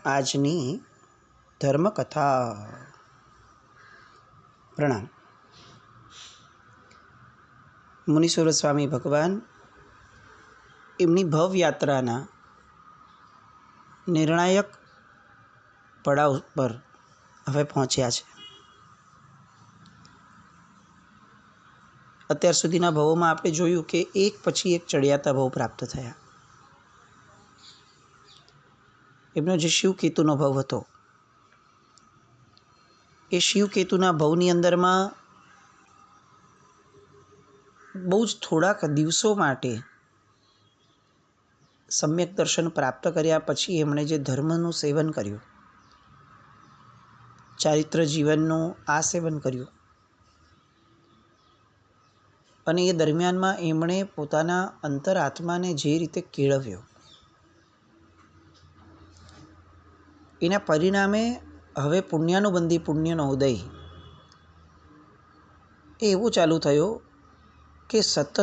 આજની ધર્મકથા. પ્રણામ. મુનીશ્વર સ્વામી ભગવાન એમની ભવયાત્રાના નિર્ણાયક પડાવ પર હવે પહોંચ્યા છે. અત્યાર સુધીના ભવોમાં આપણે જોયું કે એક પછી એક ચડિયાતા ભવ પ્રાપ્ત થયા. એમનો જે શિવકેતુનો ભવ હતો, એ શિવકેતુના ભવની અંદરમાં બહુ જ થોડાક દિવસો માટે સમ્યક દર્શન પ્રાપ્ત કર્યા પછી એમણે જે ધર્મનું સેવન કર્યું, ચારિત્ર જીવનનું આ સેવન કર્યું, અને એ દરમિયાનમાં એમણે પોતાના અંતરાત્માને જે રીતે કેળવ્યો, એના પરિણામે હવે પુણ્યાનુબંધી પુણ્યનો ઉદય એ એવું ચાલુ થયો કે સતત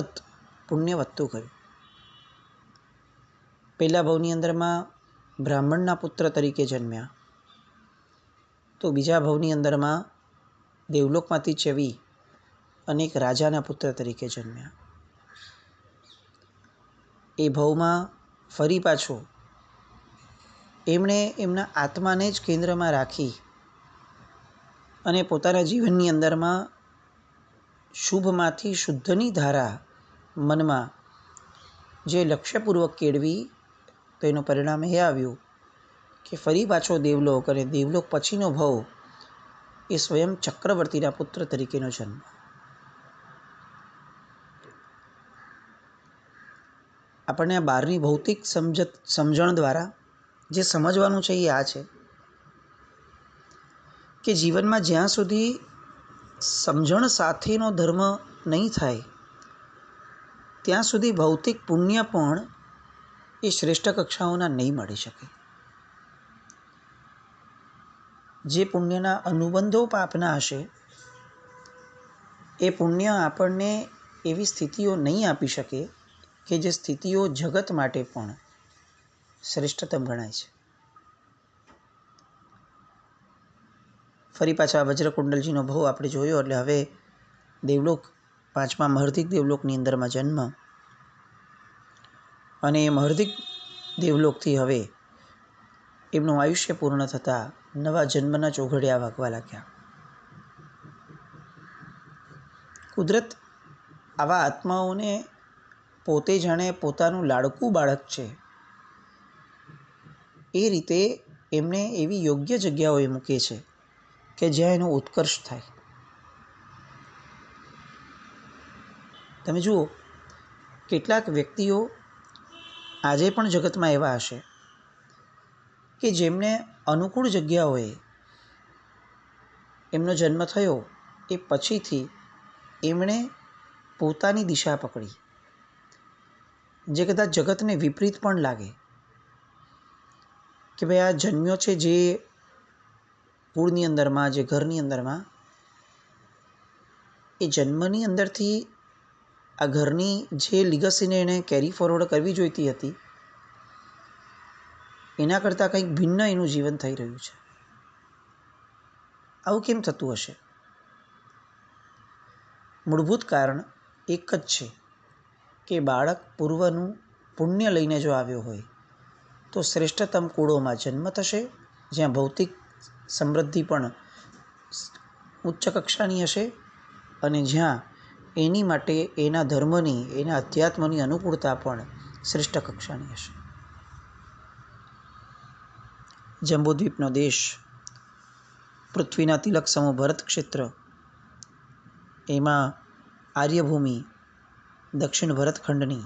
પુણ્ય વધતું ગયું. પહેલા ભવની અંદરમાં બ્રાહ્મણના પુત્ર તરીકે જન્મ્યા, તો બીજા ભવની અંદરમાં દેવલોકમાંથી ચવી અને એક રાજાના પુત્ર તરીકે જન્મ્યા. એ ભવમાં ફરી પાછો એમણે એમના આત્માને જ કેન્દ્રમાં રાખી અને પોતાના જીવનની અંદરમાં શુભમાંથી શુદ્ધની ધારા મનમાં જે લક્ષ્યપૂર્વક કેળવી, તો એનું પરિણામ એ આવ્યું કે ફરી પાછો દેવલોક અને દેવલોક પછીનો ભવ એ સ્વયં ચક્રવર્તીના પુત્ર તરીકેનો જન્મ. આપણને આ બહારની ભૌતિક સમજણ દ્વારા જે સમજવાનું છે એ આ છે કે જીવનમાં જ્યાં સુધી સમજણ સાથેનો ધર્મ નહીં થાય ત્યાં સુધી ભૌતિક પુણ્ય પણ એ શ્રેષ્ઠ કક્ષાઓના નહીં મળી શકે. જે પુણ્યના અનુબંધો પાપના હશે, એ પુણ્ય આપણને એવી સ્થિતિઓ નહીં આપી શકે કે જે સ્થિતિઓ જગત માટે પણ શ્રેષ્ઠતમ ગણાય છે. ફરી પાછા વજ્રકુંડલજીનો ભવ આપણે જોયો, એટલે હવે દેવલોક પાંચમા મહર્ધિક દેવલોકની અંદરમાં જન્મ, અને એ મહર્ધિક દેવલોકથી હવે એમનું આયુષ્ય પૂર્ણ થતાં નવા જન્મના ચોઘડિયા વાગવા લાગ્યા. કુદરત આવા આત્માઓને પોતે જાણે પોતાનું લાડકું બાળક છે એ રીતે એમને એવી યોગ્ય જગ્યાઓએ મૂકે છે કે જ્યાં એનો ઉત્કર્ષ થાય. તમે જુઓ, કેટલાક વ્યક્તિઓ આજે પણ જગતમાં એવા હશે કે જેમને અનુકૂળ જગ્યાઓએ એમનો જન્મ થયો, એ પછીથી એમણે પોતાની દિશા પકડી, જે કદાચ જગતને વિપરીત પણ લાગે કે ભાઈ આ જન્મ્યો છે જે કુળની અંદરમાં, જે ઘરની અંદરમાં, એ જન્મની અંદરથી આ ઘરની જે લીગસીને એણે કેરી ફોરવર્ડ કરવી જોઈતી હતી એના કરતાં કંઈક ભિન્ન એનું જીવન થઈ રહ્યું છે. આવું કેમ થતું હશે? મૂળભૂત કારણ એક જ છે કે બાળક પૂર્વનું પુણ્ય લઈને જો આવ્યો હોય તો શ્રેષ્ઠતમ કુળોમાં જન્મ થશે, જ્યાં ભૌતિક સમૃદ્ધિ પણ ઉચ્ચ કક્ષાની હશે અને જ્યાં એની માટે એના ધર્મની, એના અધ્યાત્મની અનુકૂળતા પણ શ્રેષ્ઠ કક્ષાની હશે. જંબુદ્વીપનો દેશ, પૃથ્વીના તિલક સમૂહ ભરત ક્ષેત્ર, એમાં આર્યભૂમિ દક્ષિણ ભરતખંડની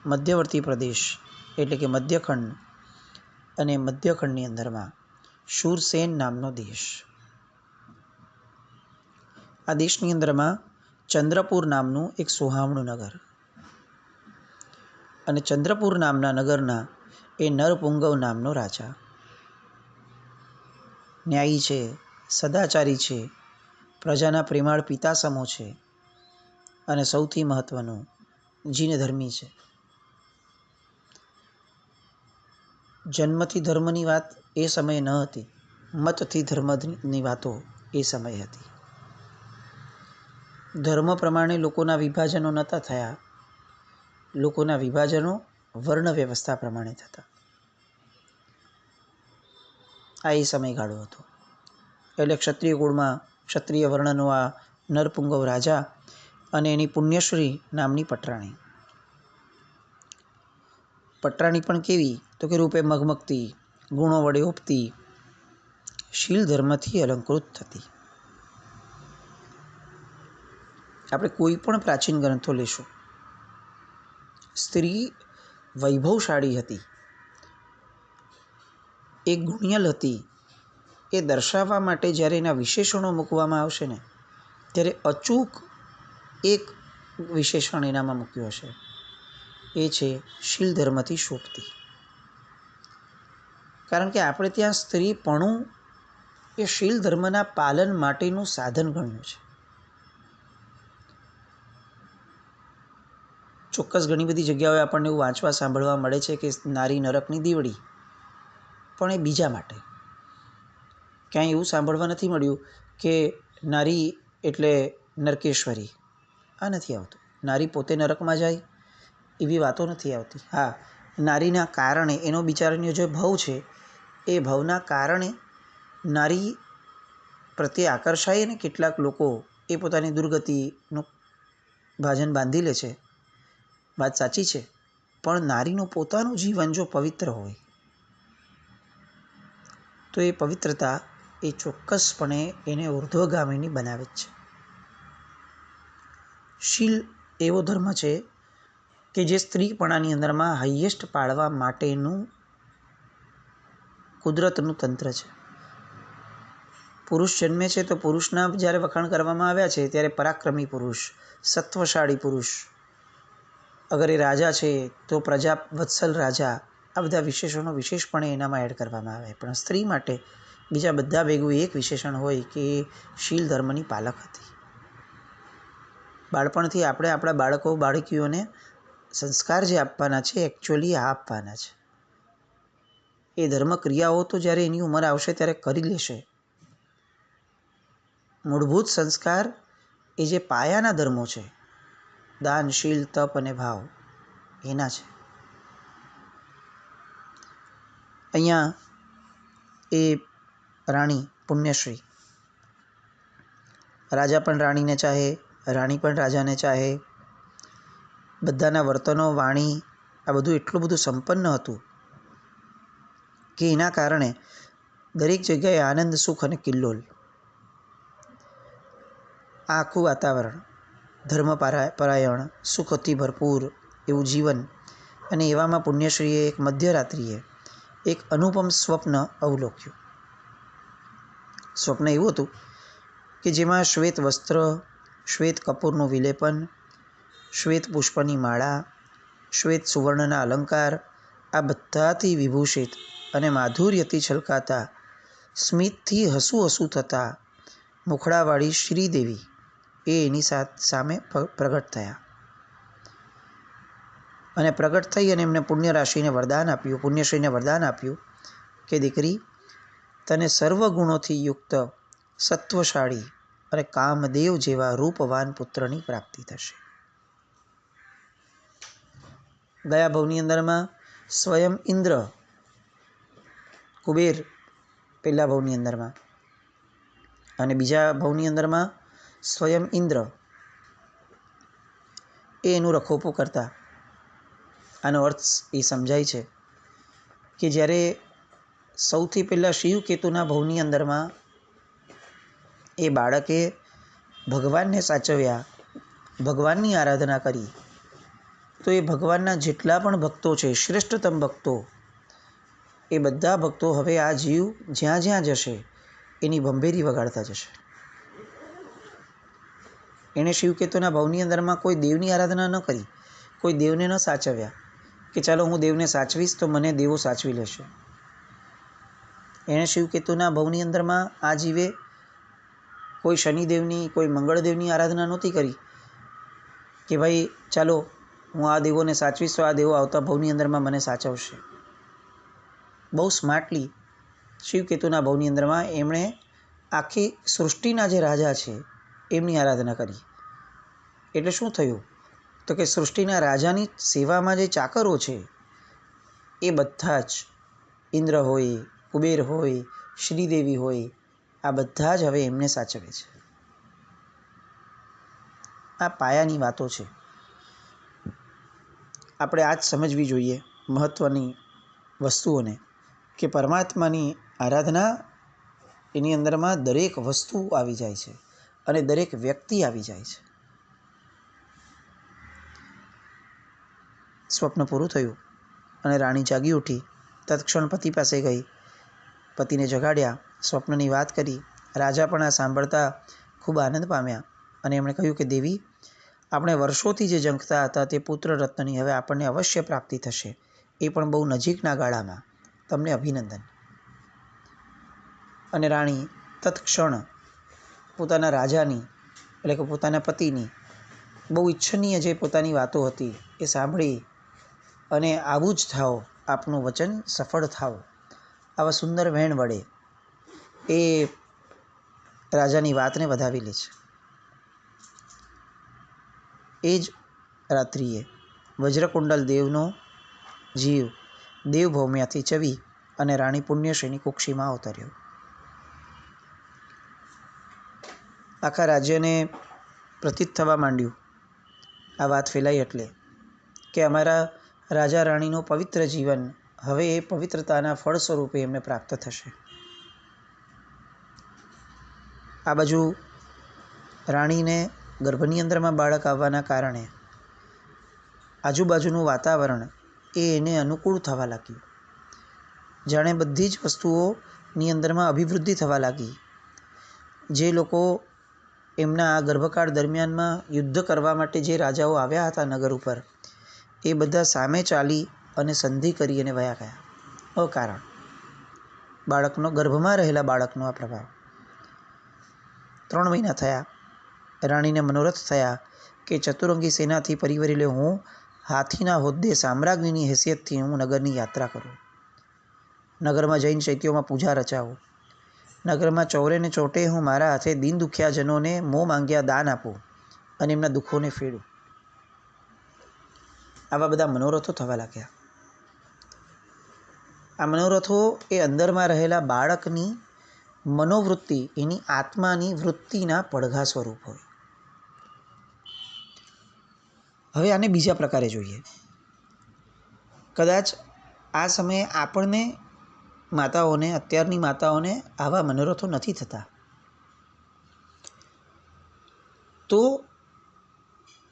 મધ્યવર્તી પ્રદેશ એટલે કે મધ્યખંડ, અને મધ્યખંડની અંદરમાં શૂરસેન નામનો દેશ. આ દેશની અંદરમાં ચંદ્રપુર નામનું એક સુહામણું નગર, અને ચંદ્રપુર નામના નગરના એ નરપુંગવ નામનો રાજા. ન્યાયી છે, સદાચારી છે, પ્રજાના પ્રેમાળ પિતાસમો છે, અને સૌથી મહત્ત્વનું જીનધર્મી છે. જન્મથી ધર્મની વાત એ સમયે ન હતી, મતથી ધર્મની વાતો એ સમયે હતી. ધર્મ પ્રમાણે લોકોના વિભાજનો નહોતા થયા, લોકોના વિભાજનો વર્ણ વ્યવસ્થા પ્રમાણે થતા. આ એ સમયગાળો હતો. એટલે ક્ષત્રિય કુળમાં ક્ષત્રિય વર્ણનો આ નરપુંગવ રાજા અને એની પુણ્યશ્રી નામની પટરાણી. પટરાણી પણ કેવી? તો કે રૂપે મગમગતી, ગુણો વડે ઓપતી, શીલ ધર્મથી અલંકૃત થતી. આપણે કોઈ પણ પ્રાચીન ગ્રંથો લેશું, સ્ત્રી વૈભવશાળી હતી, એ ગુણિયલ હતી, એ દર્શાવવા માટે જ્યારે એના વિશેષણો મૂકવામાં આવશે ને ત્યારે અચૂક એક વિશેષણ એનામાં મૂક્યું હશે, એ છે શીલ ધર્મથી શોભતી. કારણ કે આપણે ત્યાં સ્ત્રીપણું એ શીલ ધર્મના પાલન માટેનું સાધન ગણ્યું છે. ચોક્કસ ઘણી બધી જગ્યાઓએ આપણને એવું વાંચવા સાંભળવા મળે છે કે નારી નરકની દીવડી, પણ એ બીજા માટે. ક્યાંય એવું સાંભળવા નથી મળ્યું કે નારી એટલે નરકેશ્વરી. આ નથી આવતું. નારી પોતે નરકમાં જાય એવી વાતો નથી આવતી. હા, નારીના કારણે એનો બિચારાનો જે ભવ છે એ ભવના કારણે નારી પ્રત્યે આકર્ષાય અને કેટલાક લોકો એ પોતાની દુર્ગતિનું ભાજન બાંધી લે છે. વાત સાચી છે, પણ નારીનું પોતાનું જીવન જો પવિત્ર હોય તો એ પવિત્રતા એ ચોક્કસપણે એને ઉર્ધ્વગામીની બનાવે જ છે. શીલ એવો ધર્મ છે કે જે સ્ત્રીપણાની અંદરમાં હાઈએસ્ટ પાડવા માટેનું કુદરતનું તંત્ર છે. પુરુષ જન્મે છે તો પુરુષના જ્યારે વખાણ કરવામાં આવ્યા છે ત્યારે પરાક્રમી પુરુષ, સત્વશાળી પુરુષ, અગર એ રાજા છે તો પ્રજા વત્સલ રાજા, આ બધા વિશેષણો વિશેષપણે એનામાં એડ કરવામાં આવે. પણ સ્ત્રી માટે બીજા બધા ભેગું એક વિશેષણ હોય કે એ શીલ ધર્મની પાલક હતી. બાળપણથી આપણે આપણા બાળકો બાળકીઓને સંસ્કાર જે આપવાના છે એકચ્યુઅલી આ આપવાના છે. એ ધર્મ ક્રિયાઓ તો જ્યારે એની ઉંમર આવશે ત્યારે કરી લેશે. મૂળભૂત સંસ્કાર એ જે પાયાના ધર્મો છે, દાન, શીલ, તપ અને ભાવ, એના છે. અહીંયા એ રાણી પુણ્યશ્રી, રાજા પણ રાણીને ચાહે, રાણી પણ રાજાને ચાહે. બધાના વર્તનો, વાણી, આ બધું એટલું બધું સંપન્ન હતું કે એના કારણે દરેક જગ્યાએ આનંદ, સુખ અને કિલ્લોલ, આ આખું વાતાવરણ ધર્મપરાયણ, સુખથી ભરપૂર એવું જીવન. અને એવામાં પુણ્યશ્રીએ એક મધ્યરાત્રિએ એક અનુપમ સ્વપ્ન અવલોક્યું. સ્વપ્ન એવું હતું કે જેમાં શ્વેત વસ્ત્ર, શ્વેત કપૂરનું વિલેપન, શ્વેત પુષ્પની માળા, શ્વેત સુવર્ણના અલંકાર, આ બધાથી વિભૂષિત અને માધુર્યથી છલકાતા, સ્મિતથી હસું થતા મુખડાવાળી શ્રીદેવી એ એની સામે પ્રગટ થયા. અને પ્રગટ થઈ અને એમને પુણ્યશ્રીને વરદાન આપ્યું કે દીકરી, તને સર્વ ગુણોથી યુક્ત, સત્વશાળી અને કામદેવ જેવા રૂપવાન પુત્રની પ્રાપ્તિ થશે. ગયા ભવની અંદરમાં સ્વયં ઇન્દ્ર, કુબેર પહેલા ભવની અંદરમાં, અને બીજા ભવની અંદરમાં સ્વયં ઇન્દ્ર એ એનું રખોપું કરતા. આનો અર્થ એ સમજાય છે કે જ્યારે સૌથી પહેલાં શિવકેતુના ભવની અંદરમાં એ બાળકે ભગવાનને સાચવ્યા, ભગવાનની આરાધના કરી, તો એ ભગવાનના જેટલા પણ ભક્તો છે, શ્રેષ્ઠતમ ભક્તો, એ બધા ભક્તો હવે આ જીવ જ્યાં જ્યાં જશે એની ભંભેરી વગાડતા જશે. એણે શિવકેતુના ભવની અંદરમાં કોઈ દેવની આરાધના ન કરી, કોઈ દેવને ન સાચવ્યા કે ચાલો હું દેવને સાચવીશ તો મને દેવો સાચવી લેશે. એણે શિવકેતુના ભવની અંદરમાં આ જીવે કોઈ શનિદેવની, કોઈ મંગળદેવની આરાધના નહોતી કરી કે ભાઈ ચાલો હું આ દેવોને સાચવીશ તો આ દેવો આવતા ભવની અંદરમાં મને સાચવશે. બહુ સ્માર્ટલી શિવકેતુના ભવની અંદરમાં એમણે આખી સૃષ્ટિના જે રાજા છે એમની આરાધના કરી. એટલે શું થયું તો કે સૃષ્ટિના રાજાની સેવામાં જે ચાકરો છે એ બધા જ ઇન્દ્ર હોય, કુબેર હોય, શ્રીદેવી હોય, આ બધા જ હવે એમને સાચવે છે. આ પાયાની વાતો છે. આપણે આ જ સમજવી જોઈએ મહત્ત્વની વસ્તુઓને, કે પરમાત્માની આરાધના એની અંદરમાં દરેક વસ્તુ આવી જાય છે અને દરેક વ્યક્તિ આવી જાય છે. સ્વપ્ન પૂરું થયું અને રાણી જાગી ઉઠી. તત્ક્ષણ પતિ પાસે ગઈ, પતિને જગાડ્યા, સ્વપ્નની વાત કરી. રાજા પણ આ સાંભળતા ખૂબ આનંદ પામ્યા અને એમણે કહ્યું કે દેવી, આપણે વર્ષોથી જે ઝંખતા હતા તે પુત્ર રત્નની હવે આપણને અવશ્ય પ્રાપ્તિ થશે, એ પણ બહુ નજીકના ગાળામાં. તમને અભિનંદન. અને રાણી તત્ક્ષણ પોતાના રાજાની એટલે કે પોતાના પતિની બહુ ઈચ્છનીય જે પોતાની વાતો હતી એ સાંભળી અને આવું જ થાઓ, આપનું વચન સફળ થાઓ, આવા સુંદર વહેણ વડે એ રાજાની વાતને વધાવી લે છે. એ જ રાત્રિએ વજ્રકુંડલ દેવનો જીવ દેવભૌમ્યાથી ચવી અને રાણી પુણ્યશ્રીની કુક્ષીમાં અવતર્યો. આખા રાજ્યને પ્રતીત થવા માંડ્યું આ વાત ફેલાઈ એટલે કે અમારા રાજા રાણીનું પવિત્ર જીવન હવે એ પવિત્રતાના ફળ સ્વરૂપે એમને પ્રાપ્ત થશે. આ બાજુ રાણીને ગર્ભની અંદરમાં બાળક આવવાના કારણે આજુબાજુનું વાતાવરણ એ એને અનુકૂળ થવા લાગ્યું. જાણે બધી જ વસ્તુઓની અંદરમાં અભિવૃદ્ધિ થવા લાગી. જે લોકો એમના આ ગર્ભકાળ દરમિયાનમાં યુદ્ધ કરવા માટે જે રાજાઓ આવ્યા હતા નગર ઉપર, એ બધા સામે ચાલી અને સંધિ કરી અને વયા ગયા. અકારણ બાળકનો, ગર્ભમાં રહેલા બાળકનો આ પ્રભાવ. 3 મહિના થયા. રાણીને મનોરથ થયા કે ચતુરંગી સેનાથી પરિવરેલો હું હાથીના હોદ્દે સામ્રાજ્ઞીની હેસિયતથી હું નગરની યાત્રા કરું. નગરમાં જૈન ચૈત્યોમાં પૂજા રચાવું. નગરમાં ચોરે ને ચોટે હું મારા હાથે દીન દુખિયાજનોને મોં માંગ્યા દાન આપું અને એમના દુઃખોને ફેડું. આવા બધા મનોરથો થવા લાગ્યા. આ મનોરથો એ અંદરમાં રહેલા બાળકની મનોવૃત્તિ, એની આત્માની વૃત્તિના પડઘા સ્વરૂપ હોય. હવે આને બીજા પ્રકારે જોઈએ. કદાચ આ સમયે આપણને માતાઓને, અત્યારની માતાઓને આવા મનોરથો નથી થતા, તો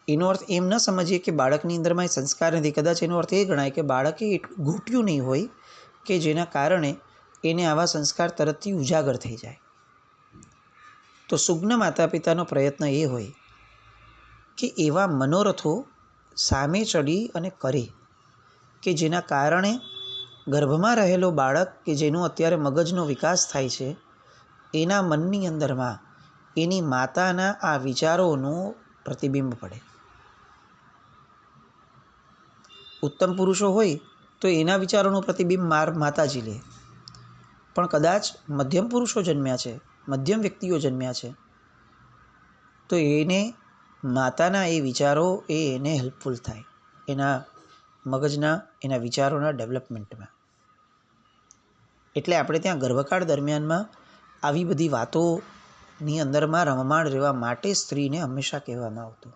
એનો અર્થ એમ ન સમજીએ કે બાળકની અંદરમાં એ સંસ્કાર નથી. કદાચ એનો અર્થ એ ગણાય કે બાળકે એટલું ઘૂંટ્યું નહીં હોય કે જેના કારણે એને આવા સંસ્કાર તરતથી ઉજાગર થઈ જાય. તો સુજ્ઞ માતા પિતાનો પ્રયત્ન એ હોય કે એવા મનોરથો સામે ચડી અને કરે કે જેના કારણે ગર્ભમાં રહેલો બાળક કે જેનો અત્યારે મગજનો વિકાસ થાય છે, એના મનની અંદરમાં એની માતાના આ વિચારોનું પ્રતિબિંબ પડે. ઉત્તમ પુરુષો હોય તો એના વિચારોનું પ્રતિબિંબ માતાજી લે, પણ કદાચ મધ્યમ પુરુષો જન્મ્યા છે, મધ્યમ વ્યક્તિઓ જન્મ્યા છે, તો એને માતાના એ વિચારો એ એને હેલ્પફુલ થાય એના મગજના, એના વિચારોના ડેવલપમેન્ટમાં. એટલે આપણે ત્યાં ગર્ભકાળ દરમિયાનમાં આવી બધી વાતોની અંદરમાં રમમાણ રહેવા માટે સ્ત્રીને હંમેશા કહેવામાં આવતું.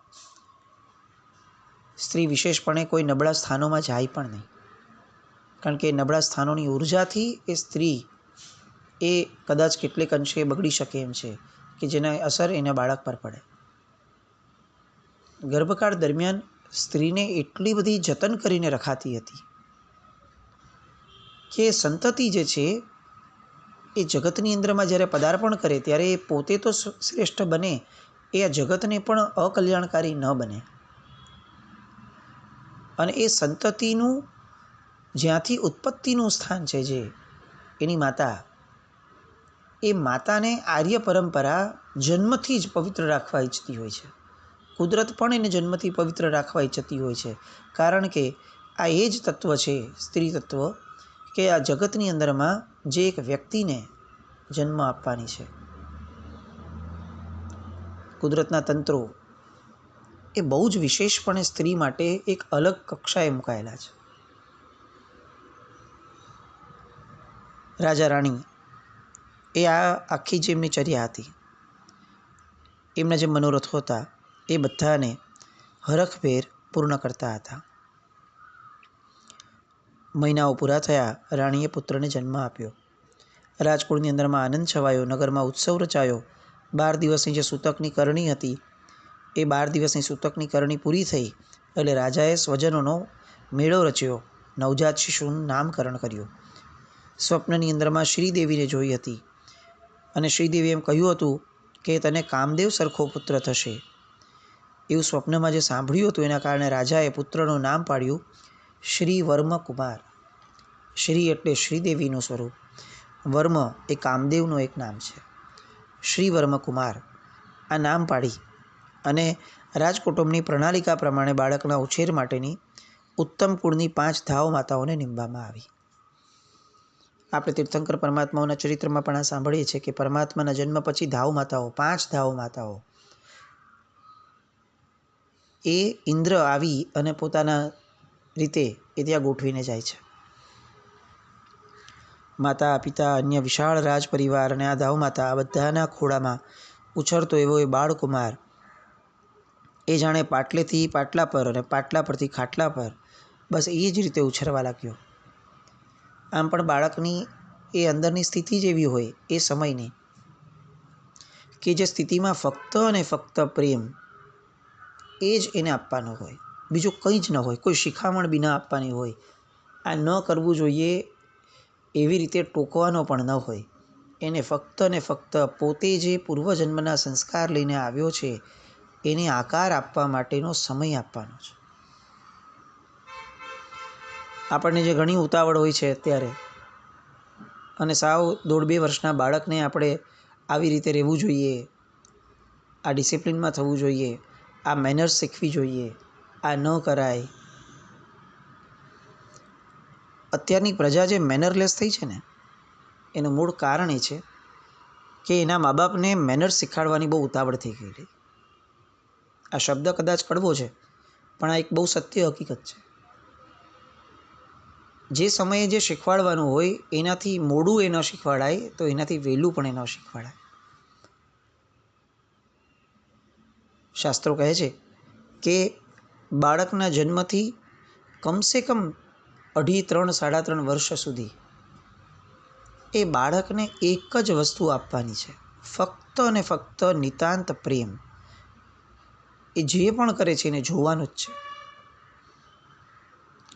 સ્ત્રી વિશેષપણે કોઈ નબળા સ્થાનોમાં જાય પણ નહીં, કારણ કે નબળા સ્થાનોની ઉર્જાથી એ સ્ત્રી એ કદાચ કેટલેક અંશે બગડી શકે એમ છે કે જેના અસર એના બાળક પર પડે. ગર્ભકાળ દરમિયાન સ્ત્રીને એટલી બધી જતન કરીને રખાતી હતી કે સંતતિ જે છે એ જગતની અંદરમાં જ્યારે પદાર્પણ કરે ત્યારે એ પોતે તો શ્રેષ્ઠ બને, એ આ જગતને પણ અકલ્યાણકારી ન બને. અને એ સંતતિનું જ્યાંથી ઉત્પત્તિનું સ્થાન છે, જે એની માતા, એ માતાને આર્ય પરંપરા જન્મથી જ પવિત્ર રાખવા ઈચ્છતી હોય છે. કુદરત પણ એને જન્મથી પવિત્ર રાખવા ઈચ્છતી હોય છે, કારણ કે આ એ જ તત્વ છે, સ્ત્રી તત્વ, કે આ જગતની અંદરમાં જે એક વ્યક્તિને જન્મ આપવાની છે, કુદરતના તંત્રો એ બહુ જ વિશેષપણે સ્ત્રી માટે એક અલગ કક્ષાએ મુકાયેલા છે. રાજા રાણી એ આ આખી જે એમની ચર્યા હતી, એમના જે મનોરથો હતા એ બધાને હરખભેર પૂર્ણ કરતા હતા. મહિનાઓ પૂરા થયા, રાણીએ પુત્રને જન્મ આપ્યો. રાજકુળની અંદરમાં આનંદ છવાયો, નગરમાં ઉત્સવ રચાયો. 12 દિવસની જે સૂતકની કરણી હતી એ 12 દિવસની સૂતકની કરણી પૂરી થઈ એટલે રાજાએ સ્વજનોનો મેળો રચ્યો, નવજાત શિશુનું નામકરણ કર્યું. સ્વપ્નની અંદરમાં શ્રીદેવીને જોઈ હતી અને શ્રીદેવીએ એમ કહ્યું હતું કે તને કામદેવ સરખો પુત્ર થશે. એવું સ્વપ્નમાં જે સાંભળ્યું હતું એના કારણે રાજાએ પુત્રનું નામ પાડ્યું શ્રી વર્મકુમાર. શ્રી એટલે શ્રીદેવીનું સ્વરૂપ, વર્મ એ કામદેવનું એક નામ છે. શ્રી વર્મકુમાર આ નામ પાડી અને રાજકુટુંબની પ્રણાલિકા પ્રમાણે બાળકના ઉછેર માટેની ઉત્તમ કુળની 5 ધાવ માતાઓને નીમવામાં આવી. આપણે તીર્થંકર પરમાત્માઓના ચરિત્રમાં પણ આ સાંભળીએ છીએ કે પરમાત્માના જન્મ પછી ધાવ માતાઓ, 5 ધાવ માતાઓ એ ઇન્દ્ર આવી અને પોતાના રીતે એ ત્યાં ગોઠવીને જાય છે. માતા પિતા અન્ય વિશાળ રાજ પરિવાર અને આ ધાવ માતા આ બધાના ખોળામાં ઉછરતો એવો એ બાળકુમાર એ જાણે પાટલેથી પાટલા પર અને પાટલા પરથી ખાટલા પર બસ એ જ રીતે ઉછરવા લાગ્યો. આમ પણ બાળકની એ અંદરની સ્થિતિ જ એવી હોય એ સમયની કે જે સ્થિતિમાં ફક્ત અને ફક્ત પ્રેમ એ જ એને આપવાનો હોય, બીજું કંઈ જ ન હોય, કોઈ શિખામણ બી ન આપવાની હોય. આ ન કરવું જોઈએ એવી રીતે ટોકવાનો પણ ન હોય. એને ફક્ત ને ફક્ત પોતે જે પૂર્વજન્મના સંસ્કાર લઈને આવ્યો છે એને આકાર આપવા માટેનો સમય આપવાનો છે. આપણને જે ઘણી ઉતાવળ હોય છે અત્યારે અને સાવ 1.5-2 વર્ષના બાળકને આપણે આવી રીતે રહેવું જોઈએ, આ ડિસિપ્લિનમાં થવું જોઈએ, આ મેનર્સ શીખવી જોઈએ, આ ન કરાય. અત્યારની પ્રજા જે મેનરલેસ થઈ છે ને એનું મૂળ કારણ એ છે કે એના મા બાપને મેનર્સ શીખવાડવાની બહુ ઉતાવળ થઈ ગઈ. આ શબ્દ કદાચ કડવો છે પણ આ એક બહુ સત્ય હકીકત છે. જે સમયે જે શીખવાડવાનું હોય એનાથી મોડું એ ન શીખવાડાય તો એનાથી વહેલું પણ એ ન શીખવાડાય. શાસ્ત્રો કહે છે કે બાળકના જન્મથી કમસે કમ 2.5, 3, 3.5 વર્ષ સુધી એ બાળકને એક જ વસ્તુ આપવાની છે, ફક્ત અને ફક્ત નિતાંત પ્રેમ. એ જે પણ કરે છે એને જોવાનું જ છે.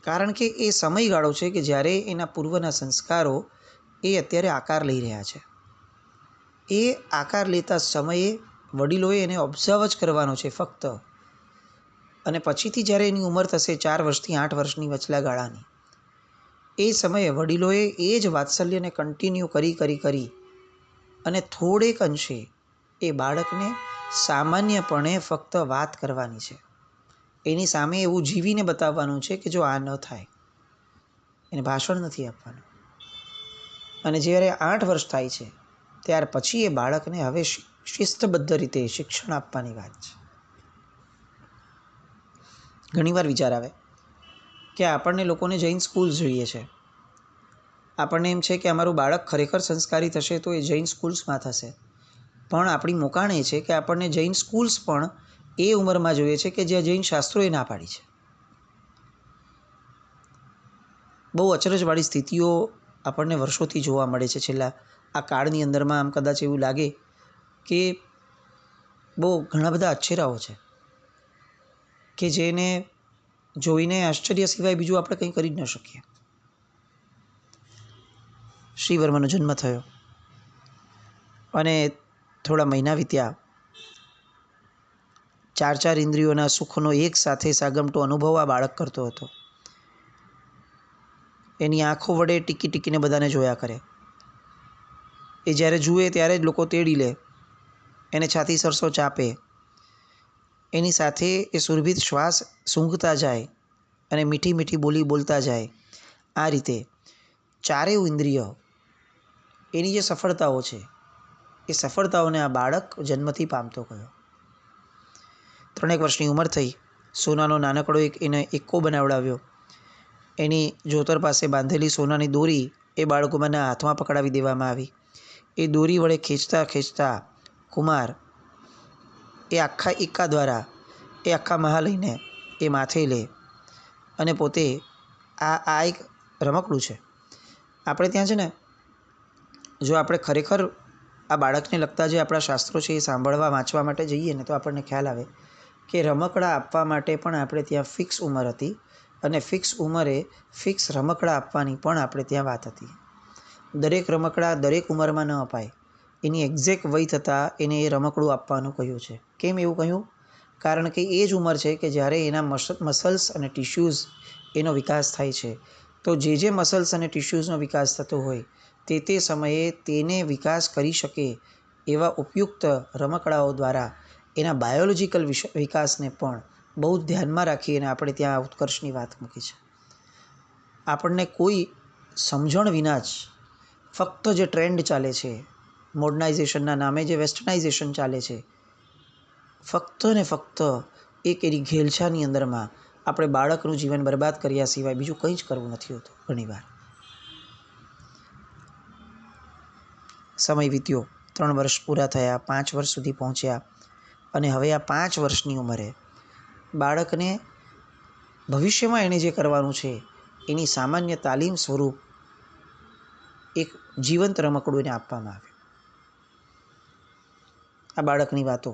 કારણ કે એ સમયગાળો છે કે જ્યારે એના પૂર્વના સંસ્કારો એ અત્યારે આકાર લઈ રહ્યા છે. એ આકાર લેતા સમયે વડીલોએ એને ઓબ્ઝર્વ જ કરવાનો છે ફક્ત. અને પછીથી જ્યારે એની ઉંમર થશે 4 વર્ષથી 8 વર્ષની વચલા ગાળાની, એ સમયે વડીલોએ એ જ વાત્સલ્યને કન્ટિન્યુ કરી અને થોડેક અંશે એ બાળકને સામાન્યપણે ફક્ત વાત કરવાની છે. એની સામે એવું જીવીને બતાવવાનું છે કે જો આ ન થાય, એને ભાષણ નથી આપવાનું. અને જ્યારે 8 વર્ષ થાય છે ત્યાર પછી એ બાળકને હવે શિસ્તબદ્ધ રીતે શિક્ષણ આપવાની વાત છે. ઘણીવાર વિચાર આવે કે આપણને લોકોને જૈન સ્કૂલ્સ જોઈએ છે. આપણને એમ છે કે અમારું બાળક ખરેખર સંસ્કારી થશે તો એ જૈન સ્કૂલ્સમાં થશે. પણ આપણી મોકાણ એ છે કે આપણને જૈન સ્કૂલ્સ પણ એ ઉંમરમાં જોઈએ છે કે જ્યાં જૈન શાસ્ત્રોએ ના પાડી છે. બહુ અચરજવાળી સ્થિતિઓ આપણને વર્ષોથી જોવા મળે છે. છેલ્લા આ કાળની અંદરમાં આમ કદાચ એવું લાગે કે બહુ ઘણા બધા અછેરાઓ છે કે જેને જોઈને આશ્ચર્ય સિવાય બીજું આપણે કંઈ કરી જ ન શકીએ. શ્રીવર્મનો જન્મ થયો અને થોડા મહિના વીત્યા. 4 ઇન્દ્રિયોના સુખનો એક સાથે સાગમટો અનુભવ આ બાળક કરતો હતો. એની આંખો વડે ટીકીને બધાને જોયા કરે. એ જ્યારે જુએ ત્યારે જ લોકો તેડી લે, એને છાતી સરસો ચાપે, એની સાથે એ સુરભિત શ્વાસ સૂંઘતા જાય અને મીઠી મીઠી બોલી બોલતા જાય. આ રીતે ચારેય ઇન્દ્રિય એની જે સફળતાઓ છે એ સફળતાઓને આ બાળક જન્મથી પામતો ગયો. 3 વર્ષની ઉંમર થઈ. સોનાનો નાનકડો એને એક્કો બનાવડાવ્યો. એની જોતર પાસે બાંધેલી સોનાની દોરી એ બાળકુમારના હાથમાં પકડાવી દેવામાં આવી. એ દોરી વડે ખેંચતા ખેંચતા કુમાર એ આખા એક્કા દ્વારા એ આખા મહાલયને એ માથે લે અને પોતે આ એક રમકડું છે. આપણે ત્યાં છે ને, જો આપણે ખરેખર આ બાળકને લગતા જે આપણા શાસ્ત્રો છે એ સાંભળવા વાંચવા માટે જઈએ ને તો આપણને ખ્યાલ આવે કે રમકડા આપવા માટે પણ આપણે ત્યાં ફિક્સ ઉંમર હતી અને ફિક્સ ઉંમરે ફિક્સ રમકડા આપવાની પણ આપણે ત્યાં વાત હતી. દરેક રમકડા દરેક ઉંમરમાં ન અપાય. એની એક્ઝેક્ટ વય થતાં એને એ રમકડું આપવાનું કહ્યું છે. કેમ એવું કહ્યું? કારણ કે એ જ ઉંમર છે કે જ્યારે એના મસલ્સ અને ટિશ્યુઝ એનો વિકાસ થાય છે. તો જે મસલ્સ અને ટિશ્યુઝનો વિકાસ થતો હોય તે સમયે તેને વિકાસ કરી શકે એવા ઉપયુક્ત રમકડાઓ દ્વારા એના બાયોલોજિકલ વિકાસને પણ બહુ જ ધ્યાનમાં રાખીને આપણે ત્યાં ઉત્કર્ષની વાત મૂકી છે. આપણને કોઈ સમજણ વિના જ ફક્ત જે ટ્રેન્ડ ચાલે છે, મોડર્નાઇઝેશનના નામે જે વેસ્ટર્નાઇઝેશન ચાલે છે, ફક્ત ને ફક્ત એક એની ઘેલછાની અંદરમાં આપણે બાળકનું જીવન બરબાદ કર્યા સિવાય બીજું કંઈ જ કરવું નથી હોતું. ઘણીવાર સમય વીત્યો, 3 વર્ષ પૂરા થયા, 5 વર્ષ સુધી પહોંચ્યા અને હવે આ 5 વર્ષની ઉંમરે બાળકને ભવિષ્યમાં એણે જે કરવાનું છે એની સામાન્ય તાલીમ સ્વરૂપ એક જીવંત રમકડું એને આપવામાં આવ્યું. આ બાળકની વાતો,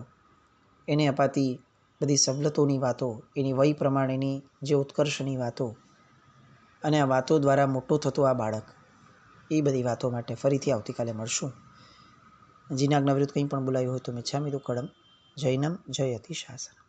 એને અપાતી બધી સવલતોની વાતો, એની વય પ્રમાણેની જે ઉત્કર્ષની વાતો અને આ વાતો દ્વારા મોટો થતો આ બાળક, એ બધી વાતો માટે ફરીથી આવતીકાલે મળશું. જીનાજ્ઞા વિરુદ્ધ કંઈ પણ બોલાયું હોય તો મિચ્છામિ દુક્કડમ. જૈનમ જયતિ શાસનમ.